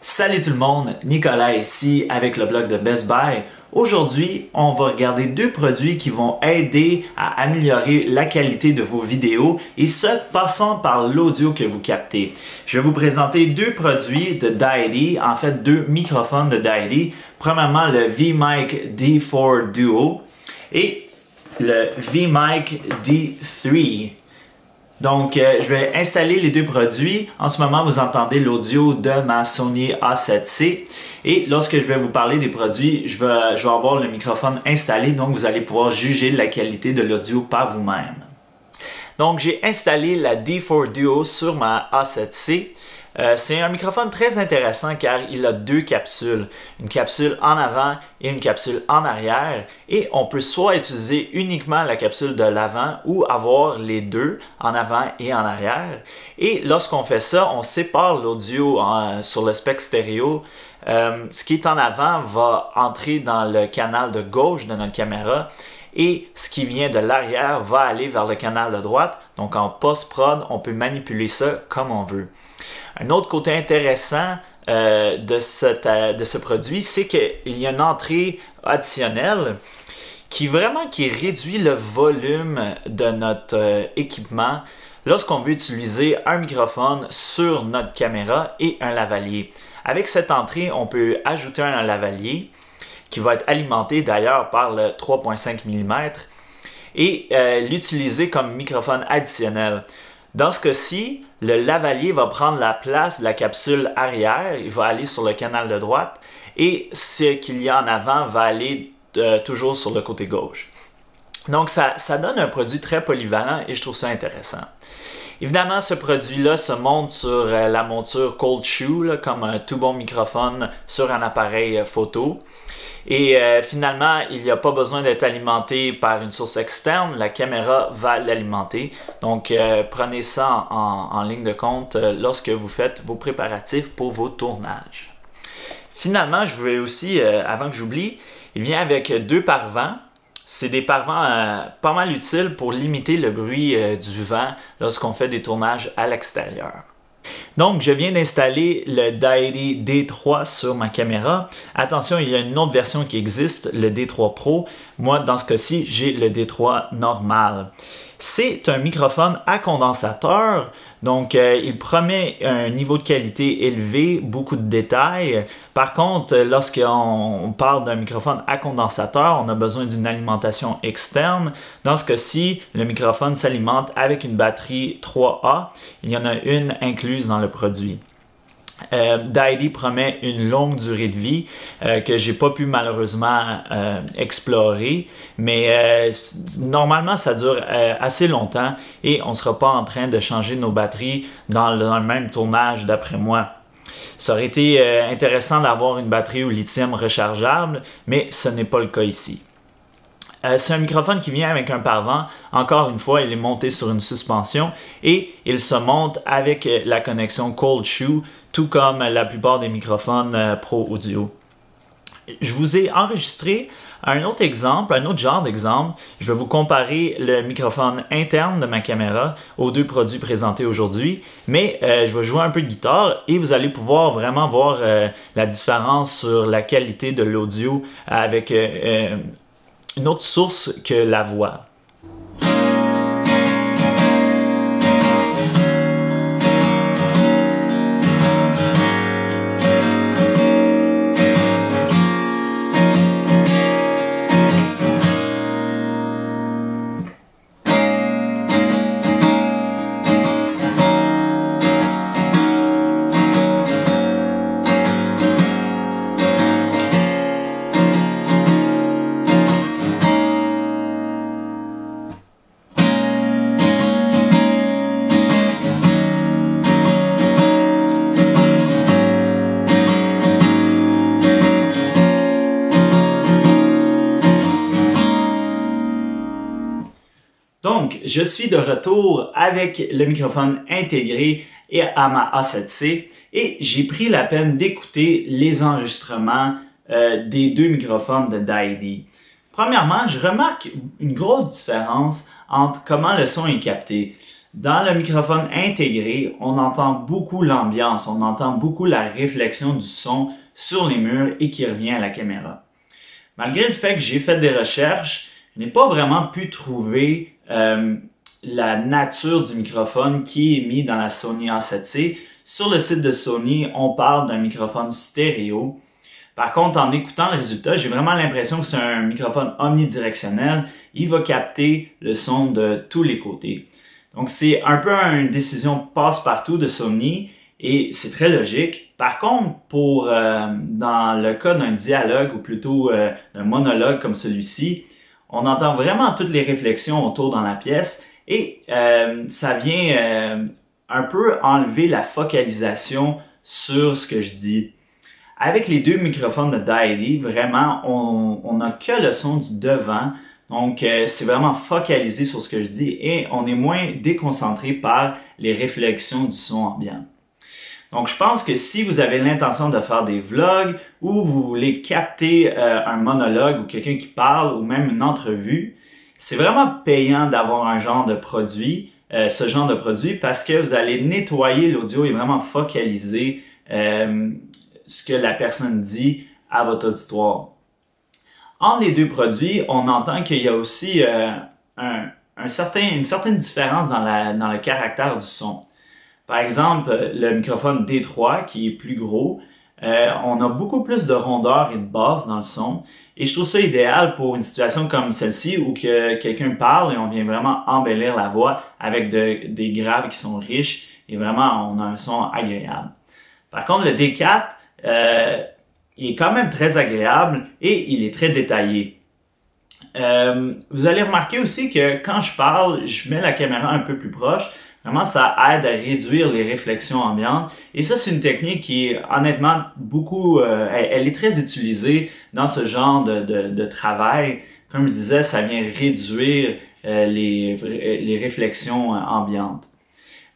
Salut tout le monde, Nicolas ici avec le blog de Best Buy. Aujourd'hui, on va regarder deux produits qui vont aider à améliorer la qualité de vos vidéos et ce, passant par l'audio que vous captez. Je vais vous présenter deux produits de Deity, en fait deux microphones de Deity. Premièrement, le V-Mic D4 Duo et le V-Mic D3. Donc, je vais installer les deux produits. En ce moment, vous entendez l'audio de ma Sony A7C. Et lorsque je vais vous parler des produits, je vais avoir le microphone installé. Donc, vous allez pouvoir juger la qualité de l'audio par vous-même. Donc, j'ai installé la D4 Duo sur ma A7C. C'est un microphone très intéressant car il a deux capsules, une capsule en avant et une capsule en arrière et on peut soit utiliser uniquement la capsule de l'avant ou avoir les deux en avant et en arrière. Et lorsqu'on fait ça, on sépare l'audio sur le spectre stéréo. Ce qui est en avant va entrer dans le canal de gauche de notre caméra. Et ce qui vient de l'arrière va aller vers le canal de droite. Donc en post-prod, on peut manipuler ça comme on veut. Un autre côté intéressant de ce produit, c'est qu'il y a une entrée additionnelle qui réduit le volume de notre équipement lorsqu'on veut utiliser un microphone sur notre caméra et un lavalier. Avec cette entrée, on peut ajouter un lavalier qui va être alimenté d'ailleurs par le 3.5 mm et l'utiliser comme microphone additionnel. Dans ce cas-ci, le lavalier va prendre la place de la capsule arrière, il va aller sur le canal de droite et ce qu'il y a en avant va aller toujours sur le côté gauche. Donc ça donne un produit très polyvalent et je trouve ça intéressant. Évidemment, ce produit-là se monte sur la monture Cold Shoe, là, comme un tout bon microphone sur un appareil photo. Et finalement, il n'y a pas besoin d'être alimenté par une source externe, la caméra va l'alimenter. Donc, prenez ça en ligne de compte lorsque vous faites vos préparatifs pour vos tournages. Finalement, je voulais aussi, avant que j'oublie, il vient avec deux pare-vents. C'est des pare-vents pas mal utiles pour limiter le bruit du vent lorsqu'on fait des tournages à l'extérieur. Donc, je viens d'installer le Deity D3 sur ma caméra. Attention, il y a une autre version qui existe, le D3 Pro. Moi, dans ce cas-ci, j'ai le D3 normal. C'est un microphone à condensateur, donc il promet un niveau de qualité élevé, beaucoup de détails. Par contre, lorsqu'on parle d'un microphone à condensateur, on a besoin d'une alimentation externe. Dans ce cas-ci, le microphone s'alimente avec une batterie 3A. Il y en a une incluse dans le produit. Deity promet une longue durée de vie que j'ai pas pu malheureusement explorer, mais normalement ça dure assez longtemps et on ne sera pas en train de changer nos batteries dans le même tournage d'après moi. Ça aurait été intéressant d'avoir une batterie au lithium rechargeable, mais ce n'est pas le cas ici. C'est un microphone qui vient avec un pare-vent. Encore une fois, il est monté sur une suspension et il se monte avec la connexion Cold Shoe, tout comme la plupart des microphones Pro Audio. Je vous ai enregistré un autre exemple, un autre genre d'exemple. Je vais vous comparer le microphone interne de ma caméra aux deux produits présentés aujourd'hui, mais je vais jouer un peu de guitare et vous allez pouvoir vraiment voir la différence sur la qualité de l'audio avec une autre source que la voix. Donc, je suis de retour avec le microphone intégré et à ma A7C et j'ai pris la peine d'écouter les enregistrements des deux microphones de Deity. Premièrement, je remarque une grosse différence entre comment le son est capté. Dans le microphone intégré, on entend beaucoup l'ambiance, on entend beaucoup la réflexion du son sur les murs et qui revient à la caméra. Malgré le fait que j'ai fait des recherches, je n'ai pas vraiment pu trouver la nature du microphone qui est mis dans la Sony A7C. Sur le site de Sony, on parle d'un microphone stéréo. Par contre, en écoutant le résultat, j'ai vraiment l'impression que c'est un microphone omnidirectionnel. Il va capter le son de tous les côtés. Donc, c'est un peu une décision passe-partout de Sony et c'est très logique. Par contre, dans le cas d'un dialogue ou plutôt d'un monologue comme celui-ci, on entend vraiment toutes les réflexions autour dans la pièce et ça vient un peu enlever la focalisation sur ce que je dis. Avec les deux microphones de Deity, vraiment, on n'a que le son du devant. Donc, c'est vraiment focalisé sur ce que je dis et on est moins déconcentré par les réflexions du son ambiant. Donc, je pense que si vous avez l'intention de faire des vlogs ou vous voulez capter un monologue ou quelqu'un qui parle ou même une entrevue, c'est vraiment payant d'avoir un genre de produit, ce genre de produit parce que vous allez nettoyer l'audio et vraiment focaliser ce que la personne dit à votre auditoire. Entre les deux produits, on entend qu'il y a aussi une certaine différence dans le caractère du son. Par exemple, le microphone D3 qui est plus gros, on a beaucoup plus de rondeur et de basse dans le son. Et je trouve ça idéal pour une situation comme celle-ci où quelqu'un parle et on vient vraiment embellir la voix avec des graves qui sont riches et vraiment on a un son agréable. Par contre, le D4, il est quand même très agréable et il est très détaillé. Vous allez remarquer aussi que quand je parle, je mets la caméra un peu plus proche. Vraiment, ça aide à réduire les réflexions ambiantes. Et ça, c'est une technique qui est honnêtement elle est très utilisée dans ce genre de travail. Comme je disais, ça vient réduire les réflexions ambiantes.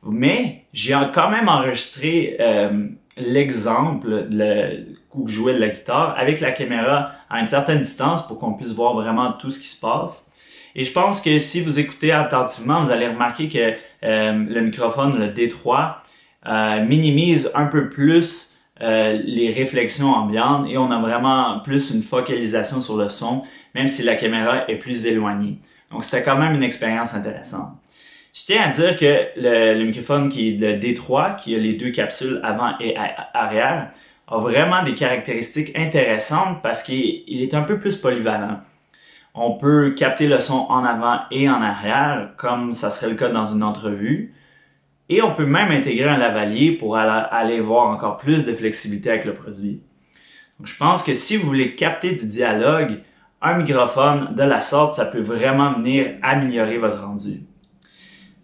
Mais j'ai quand même enregistré l'exemple où je jouais de la guitare avec la caméra à une certaine distance pour qu'on puisse voir vraiment tout ce qui se passe. Et je pense que si vous écoutez attentivement, vous allez remarquer que le microphone, le D3, minimise un peu plus les réflexions ambiantes et on a vraiment plus une focalisation sur le son, même si la caméra est plus éloignée. Donc c'était quand même une expérience intéressante. Je tiens à dire que le microphone qui est le D3, qui a les deux capsules avant et arrière, a vraiment des caractéristiques intéressantes parce qu'il est un peu plus polyvalent. On peut capter le son en avant et en arrière, comme ça serait le cas dans une entrevue. Et on peut même intégrer un lavalier pour aller voir encore plus de flexibilité avec le produit. Donc, je pense que si vous voulez capter du dialogue, un microphone de la sorte, ça peut vraiment venir améliorer votre rendu.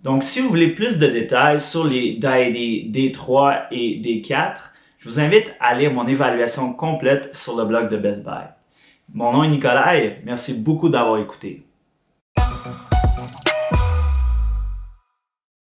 Donc, si vous voulez plus de détails sur les Deity D3 et D4, je vous invite à lire mon évaluation complète sur le blog de Best Buy. Mon nom est Nicolas et merci beaucoup d'avoir écouté.